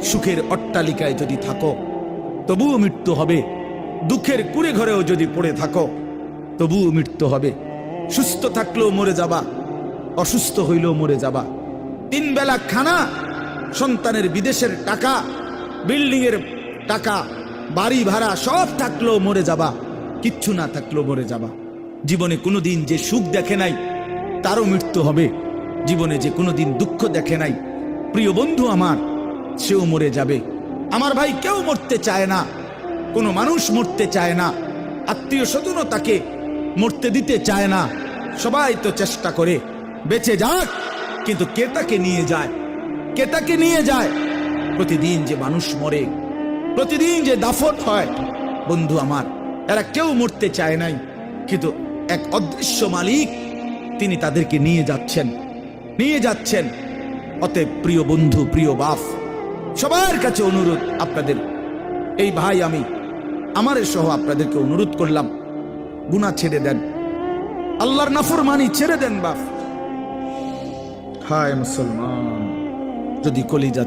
সুখের অট্টালিকায় যদি থাকো তবুও মৃত্যু হবে, দুঃখের কুড়ে ঘরেও যদি পড়ে থাকো তবুও মৃত্যু হবে। সুস্থ থাকলেও মরে যাবা, অসুস্থ হইলেও মরে যাবা। 3 বেলা খানা, সন্তানের বিদেশের টাকা, বিল্ডিং এর টাকা, বাড়ি ভাড়া সব থাকলেও মরে যাবা, কিচ্ছু না থাকলেও মরে যাবা। জীবনে কোনোদিন যে সুখ দেখে নাই তারও মৃত্যু হবে। জীবনে যে কোনোদিন দুঃখ দেখে নাই, প্রিয় বন্ধু আমার, সেও মরে যাবে। আমার ভাই, কেউ মরতে চায় না, কোনো মানুষ মরতে চায় না, আত্মীয় স্বজনও তাকে মরতে দিতে চায় না। সবাই তো চেষ্টা করে বেঁচে যাক, কিন্তু কে তাকে নিয়ে যায়? কে তাকে নিয়ে যায়? প্রতিদিন যে মানুষ মরে, প্রতিদিন যে দাফন হয়, বন্ধু আমার, এরা কেউ মরতে চায় নাই, কিন্তু এক অদৃশ্য মালিক তিনি তাদেরকে নিয়ে যাচ্ছেন, নিয়ে যাচ্ছেন। অতএব প্রিয় বন্ধু, প্রিয় বাপ, সবার কাছে অনুরোধ, আপনাদের এই ভাই, আমি আমার সহ আপনাদেরকে অনুরোধ করলাম, গুনাহ ছেড়ে দেন, আল্লাহর নাফরমানি ছেড়ে দেন বাপ। হায় মুসলমান, যদি কলিজা